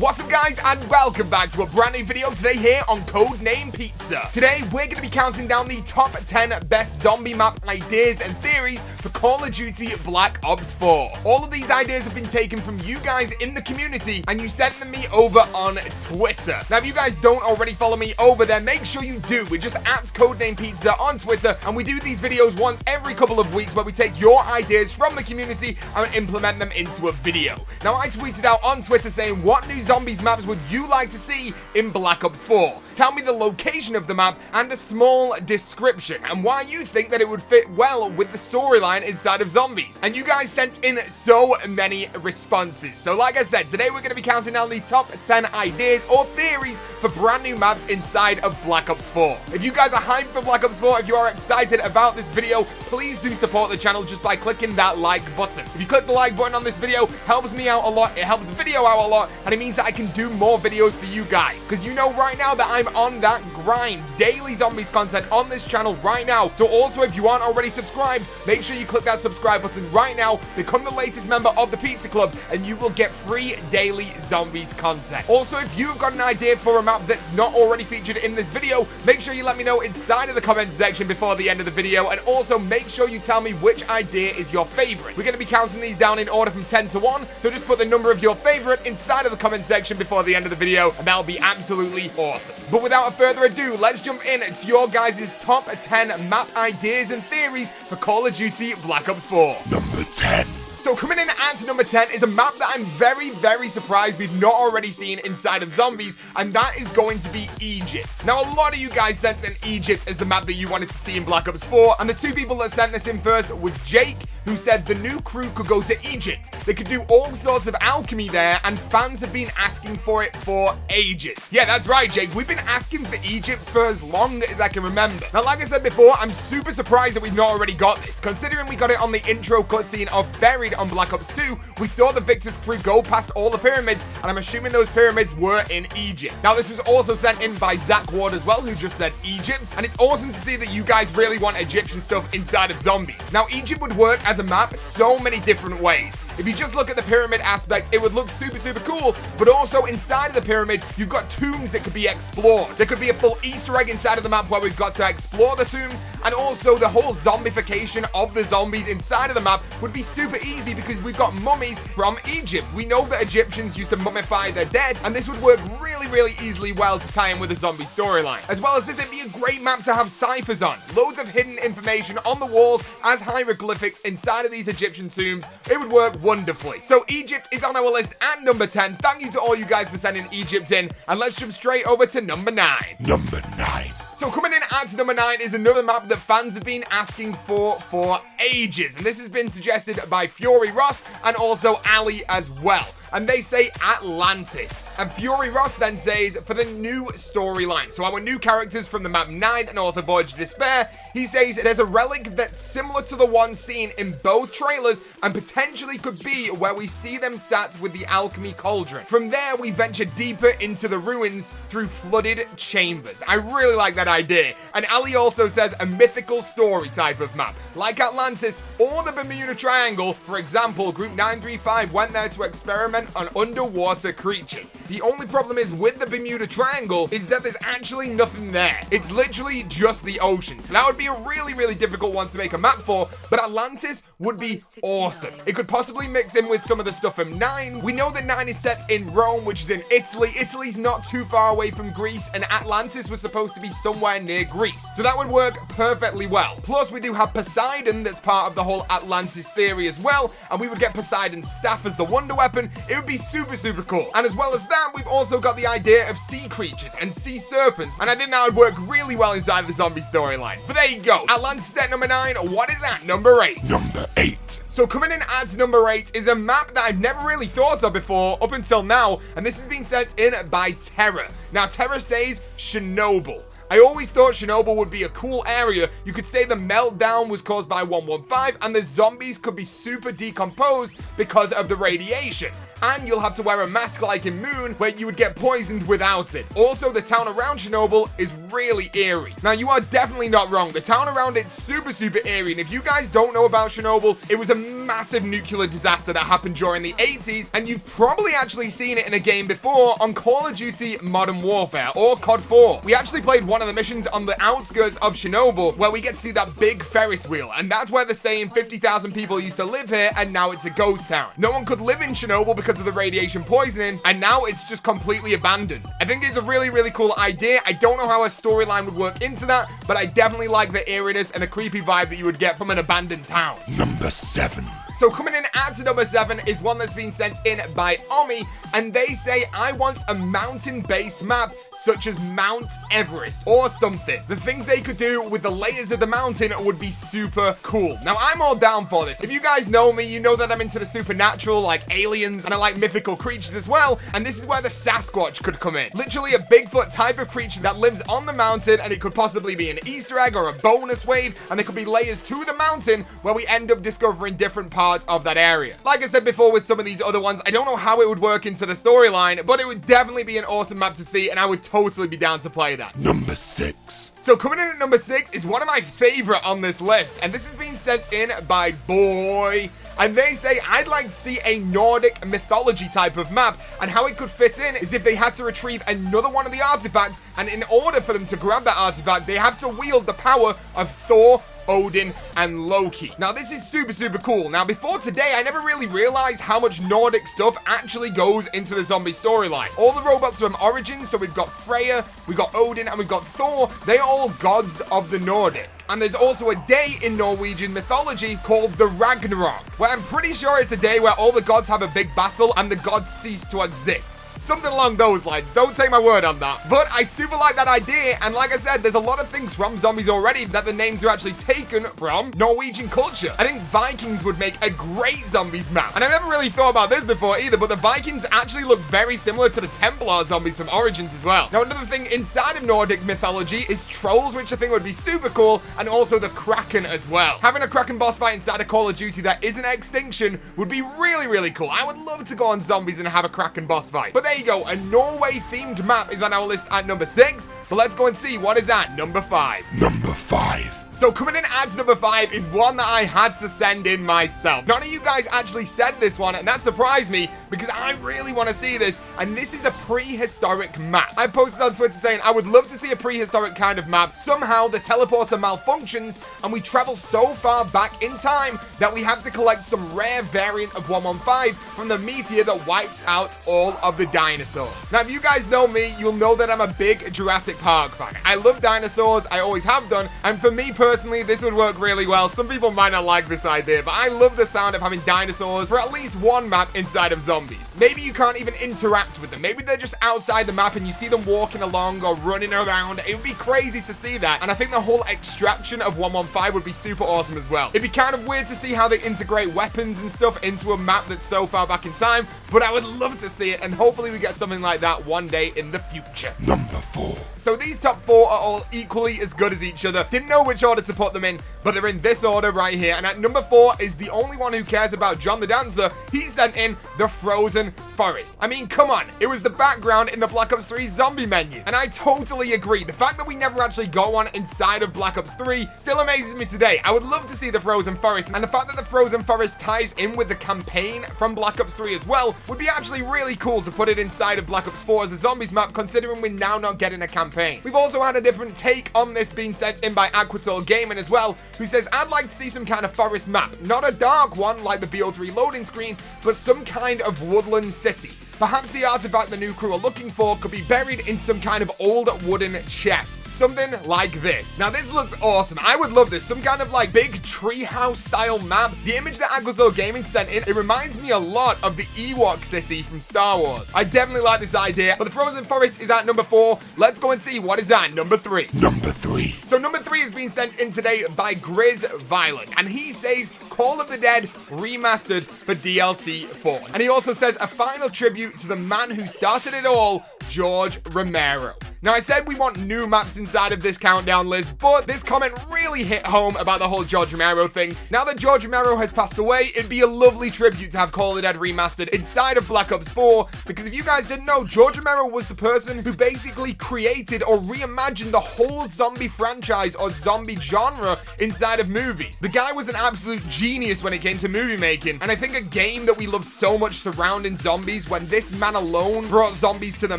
What's up guys, and welcome back to a brand new video today here on CodeNamePizza. Today we're going to be counting down the top 10 best zombie map ideas and theories for Call of Duty Black Ops 4. All of these ideas have been taken from you guys in the community and you sent them me over on Twitter. Now if you guys don't already follow me over there, make sure you do. We're just at CodeNamePizza on Twitter and we do these videos once every couple of weeks where we take your ideas from the community and implement them into a video. Now I tweeted out on Twitter saying, what new zombies maps would you like to see in Black Ops 4? Tell me the location of the map and a small description and why you think that it would fit well with the storyline inside of zombies. And you guys sent in so many responses. So like I said, today we're going to be counting down the top 10 ideas or theories for brand new maps inside of Black Ops 4. If you guys are hyped for Black Ops 4, if you are excited about this video, please do support the channel just by clicking that like button. If you click the like button on this video, helps me out a lot, it helps the video out a lot, and it means that I can do more videos for you guys. Because you know right now that I'm on that grind, daily zombies content on this channel right now. So also if you aren't already subscribed, make sure you click that subscribe button right now, become the latest member of the Pizza Club, and you will get free daily zombies content. Also, if you've got an idea for a map that's not already featured in this video, make sure you let me know inside of the comments section before the end of the video, and also make sure you tell me which idea is your favorite. We're going to be counting these down in order from 10 to 1, so just put the number of your favorite inside of the comment section before the end of the video, and that'll be absolutely awesome. But without further ado, let's jump in to your guys' top 10 map ideas and theories for Call of Duty Black Ops 4. Number 10. So coming in at number 10 is a map that I'm very surprised we've not already seen inside of zombies, and that is going to be Egypt. Now a lot of you guys sent in Egypt as the map that you wanted to see in Black Ops 4, and the two people that sent this in first was Jake, who said the new crew could go to Egypt. They could do all sorts of alchemy there, and fans have been asking for it for ages. Yeah, that's right, Jake. We've been asking for Egypt for as long as I can remember. Now, like I said before, I'm super surprised that we've not already got this. Considering we got it on the intro cutscene of Buried on Black Ops 2, we saw the Victor's crew go past all the pyramids, and I'm assuming those pyramids were in Egypt. Now, this was also sent in by Zach Ward as well, who just said Egypt, and it's awesome to see that you guys really want Egyptian stuff inside of zombies. Now, Egypt would work as a map so many different ways. If you just look at the pyramid aspect, it would look super cool, but also inside of the pyramid, you've got tombs that could be explored. There could be a full Easter egg inside of the map where we've got to explore the tombs, and also the whole zombification of the zombies inside of the map would be super easy because we've got mummies from Egypt. We know that Egyptians used to mummify their dead, and this would work really easily well to tie in with the zombie storyline. As well as this, it'd be a great map to have ciphers on. Loads of hidden information on the walls as hieroglyphics inside of these Egyptian tombs. It would work wonderfully. So Egypt is on our list at number 10. Thank you to all you guys for sending Egypt in, and let's jump straight over to number 9. Number 9. So coming in at number 9 is another map that fans have been asking for ages, and this has been suggested by Fury Ross and also Ali as well. And they say Atlantis. And Fury Ross then says, for the new storyline, so our new characters from the map 9 and also Voyage of Despair, he says there's a relic that's similar to the one seen in both trailers and potentially could be where we see them sat with the alchemy cauldron. From there, we venture deeper into the ruins through flooded chambers. I really like that idea. And Ali also says a mythical story type of map, like Atlantis or the Bermuda Triangle. For example, Group 935 went there to experiment on underwater creatures. The only problem is with the Bermuda Triangle is that there's actually nothing there. It's literally just the ocean. So that would be a really difficult one to make a map for, but Atlantis would be awesome. It could possibly mix in with some of the stuff from 9. We know that 9 is set in Rome, which is in Italy. Italy's not too far away from Greece, and Atlantis was supposed to be somewhere near Greece. So that would work perfectly well. Plus, we do have Poseidon that's part of the whole Atlantis theory as well, and we would get Poseidon's staff as the wonder weapon. It would be super cool. And as well as that, we've also got the idea of sea creatures and sea serpents, and I think that would work really well inside the zombie storyline. But there you go. Atlantis at number 9. What is at number 8? Number 8. So coming in at number 8 is a map that I've never really thought of before up until now, and this has been sent in by Terra. Now, Terra says Chernobyl. I always thought Chernobyl would be a cool area. You could say the meltdown was caused by 115 and the zombies could be super decomposed because of the radiation. and you'll have to wear a mask like in Moon, where you would get poisoned without it. Also, the town around Chernobyl is really eerie. Now, you are definitely not wrong. The town around it's super eerie, and if you guys don't know about Chernobyl, it was a massive nuclear disaster that happened during the 80s, and you've probably actually seen it in a game before on Call of Duty Modern Warfare, or COD 4. We actually played one of the missions on the outskirts of Chernobyl, where we get to see that big Ferris wheel, and that's where they're saying 50,000 people used to live here, and now it's a ghost town. No one could live in Chernobyl because of the radiation poisoning, and now it's just completely abandoned. I think it's a really cool idea. I don't know how a storyline would work into that, but I definitely like the eeriness and the creepy vibe that you would get from an abandoned town. Number 7. So coming in at number 7 is one that's been sent in by Omi, and they say, I want a mountain-based map such as Mount Everest or something. The things they could do with the layers of the mountain would be super cool. Now, I'm all down for this. If you guys know me, you know that I'm into the supernatural, like aliens, and I like mythical creatures as well, and this is where the Sasquatch could come in. Literally a Bigfoot type of creature that lives on the mountain, and it could possibly be an Easter egg or a bonus wave, and there could be layers to the mountain where we end up discovering different parts of that area. Like I said before with some of these other ones, I don't know how it would work into the storyline, but it would definitely be an awesome map to see, and I would totally be down to play that. Number 6. So coming in at number 6 is one of my favorite on this list, and this has been sent in by Boy. And they say, I'd like to see a Nordic mythology type of map, and how it could fit in is if they had to retrieve another one of the artifacts, and in order for them to grab that artifact, they have to wield the power of Thor, Odin, and Loki. Now, this is super cool. Now, before today, I never really realized how much Nordic stuff actually goes into the zombie storyline. All the robots from Origins, so we've got Freya, we've got Odin, and we've got Thor, they're all gods of the Nordic. And there's also a day in Norwegian mythology called the Ragnarok, where I'm pretty sure it's a day where all the gods have a big battle and the gods cease to exist. Something along those lines. Don't take my word on that. But I super like that idea, and like I said, there's a lot of things from zombies already that the names are actually taken from Norwegian culture. I think Vikings would make a great zombies map. And I've never really thought about this before either, but the Vikings actually look very similar to the Templar zombies from Origins as well. Now, another thing inside of Nordic mythology is trolls, which I think would be super cool, and also the Kraken as well. Having a Kraken boss fight inside of Call of Duty that isn't extinction would be really cool. I would love to go on zombies and have a Kraken boss fight. But there you go, a Norway-themed map is on our list at number 6, but let's go and see what is at number 5. Number 5. So coming in at number 5 is one that I had to send in myself. None of you guys actually said this one, and that surprised me because I really want to see this, and this is a prehistoric map. I posted on Twitter saying I would love to see a prehistoric kind of map. Somehow the teleporter malfunctions and we travel so far back in time that we have to collect some rare variant of 115 from the meteor that wiped out all of the dinosaurs. Now, if you guys know me, you'll know that I'm a big Jurassic Park fan. I love dinosaurs, I always have done, and for me personally, this would work really well. Some people might not like this idea, but I love the sound of having dinosaurs for at least one map inside of zombies. Maybe you can't even interact with them. Maybe they're just outside the map and you see them walking along or running around. It would be crazy to see that, and I think the whole extraction of 115 would be super awesome as well. It'd be kind of weird to see how they integrate weapons and stuff into a map that's so far back in time, but I would love to see it, and hopefully we get something like that one day in the future. Number 4. So these top 4 are all equally as good as each other. Didn't know which order to put them in, but they're in this order right here. And at number 4 is the only one who cares about John the Dancer. He sent in the Frozen Forest. I mean, come on. It was the background in the Black Ops 3 zombie menu. And I totally agree. The fact that we never actually got one inside of Black Ops 3 still amazes me today. I would love to see the Frozen Forest. And the fact that the Frozen Forest ties in with the campaign from Black Ops 3 as well would be actually really cool to put it inside of Black Ops 4 as a zombies map, considering we're now not getting a campaign. We've also had a different take on this being sent in by Aquasoul Gaming as well, who says, I'd like to see some kind of forest map. Not a dark one like the BO3 loading screen, but some kind of woodland city. Perhaps the artifact the new crew are looking for could be buried in some kind of old wooden chest. Something like this. Now, this looks awesome. I would love this. Some kind of like big treehouse style map. The image that Aquasoul Gaming sent in, it reminds me a lot of the Ewok city from Star Wars. I definitely like this idea, but the Frozen Forest is at number 4. Let's go and see what is at number 3. Number 3. So number 3 is being sent in today by Grizz Violent, and he says Call of the Dead remastered for DLC 4. And he also says a final tribute to the man who started it all, George Romero. Now, I said we want new maps inside of this countdown list, but this comment really hit home about the whole George Romero thing. Now that George Romero has passed away, it'd be a lovely tribute to have Call of the Dead remastered inside of Black Ops 4, because if you guys didn't know, George Romero was the person who basically created or reimagined the whole zombie franchise or zombie genre inside of movies. The guy was an absolute genius when it came to movie making, and I think a game that we love so much surrounding zombies, when this man alone brought zombies to the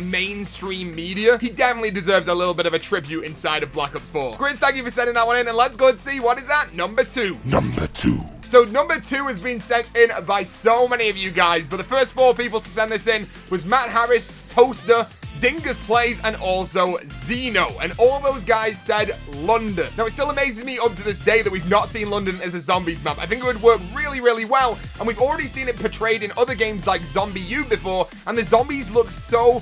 mainstream media, he definitely deserves a little bit of a tribute inside of Black Ops 4. Chris, thank you for sending that one in, and let's go and see what is at number 2. Number 2. So number 2 has been sent in by so many of you guys, but the first 4 people to send this in was Matt Harris, Toaster, Dingus Plays, and also Zeno, and all those guys said London. Now, it still amazes me up to this day that we've not seen London as a zombies map. I think it would work really, really well, and we've already seen it portrayed in other games like Zombie U before, and the zombies look so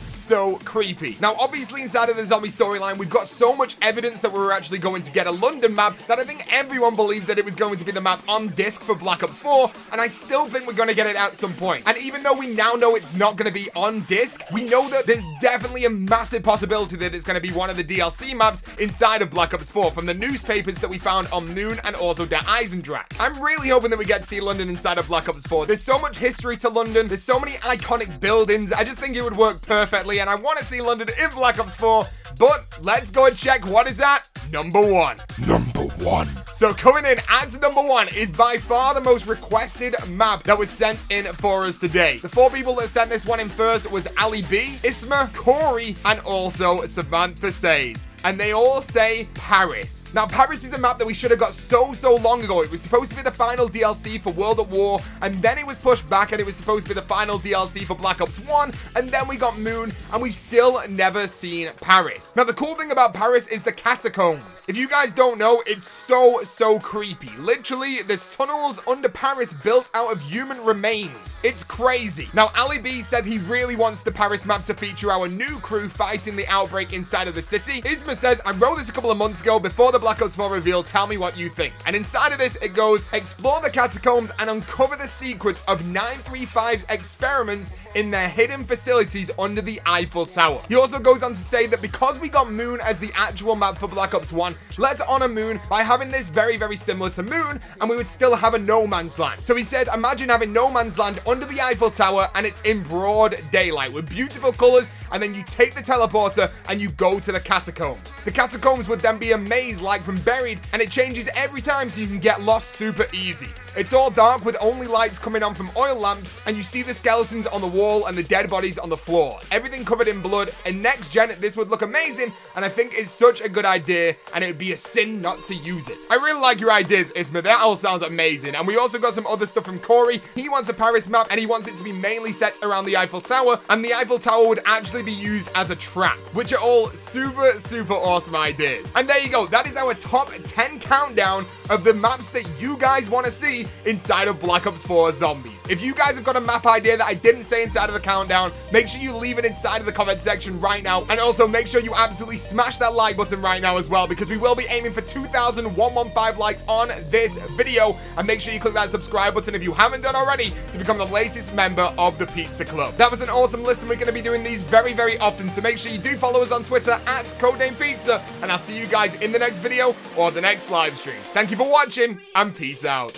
creepy. Now, obviously, inside of the zombie storyline, we've got so much evidence that we were actually going to get a London map that I think everyone believed that it was going to be the map on disc for Black Ops 4, and I still think we're going to get it at some point. And even though we now know it's not going to be on disc, we know that there's definitely a massive possibility that it's going to be one of the DLC maps inside of Black Ops 4 from the newspapers that we found on Moon and also Der Eisendrache. I'm really hoping that we get to see London inside of Black Ops 4. There's so much history to London. There's so many iconic buildings. I just think it would work perfectly, and I want to see London in Black Ops 4, but let's go and check what is at number 1. Number 1. So coming in at number 1 is by far the most requested map that was sent in for us today. The 4 people that sent this one in first was Ali B, Isma, Corey, and also Samantha Says. And they all say Paris. Now, Paris is a map that we should have got so long ago. It was supposed to be the final DLC for World at War, and then it was pushed back, and it was supposed to be the final DLC for Black Ops 1, and then we got Moon, and we've still never seen Paris. Now, the cool thing about Paris is the catacombs. If you guys don't know, it's so creepy. Literally, there's tunnels under Paris built out of human remains. It's crazy. Now, Ali B said he really wants the Paris map to feature our new crew fighting the outbreak inside of the city. Isma says, I wrote this a couple of months ago before the Black Ops 4 reveal. Tell me what you think. And inside of this, it goes, explore the catacombs and uncover the secrets of 935's experiments in their hidden facilities under the Eiffel Tower. He also goes on to say that because we got Moon as the actual map for Black Ops 1, let's honor Moon by having this very similar to Moon, and we would still have a no man's land. So he says, imagine having no man's land under the Eiffel Tower, and it's in broad daylight with beautiful colors, and then you take the teleporter and you go to the catacombs. The catacombs would then be a maze like from Buried, and it changes every time so you can get lost super easy. It's all dark with only lights coming on from oil lamps, and you see the skeletons on the wall and the dead bodies on the floor. Everything covered in blood. In next gen, this would look amazing, and I think it's such a good idea, and it would be a sin not to use it. I really like your ideas, Isma. That all sounds amazing. And we also got some other stuff from Corey. He wants a Paris map, and he wants it to be mainly set around the Eiffel Tower, and the Eiffel Tower would actually be used as a trap, which are all super awesome ideas. And there you go. That is our top 10 countdown of the maps that you guys want to see inside of Black Ops 4 Zombies. If you guys have got a map idea that I didn't say inside of the countdown, make sure you leave it inside of the comment section right now, and also make sure you absolutely smash that like button right now as well, because we will be aiming for 2,115 likes on this video, and make sure you click that subscribe button if you haven't done already to become the latest member of the Pizza Club. That was an awesome list, and we're going to be doing these very often, so make sure you do follow us on Twitter at CodeNamePizza, and I'll see you guys in the next video or the next live stream. Thank you for watching, and peace out.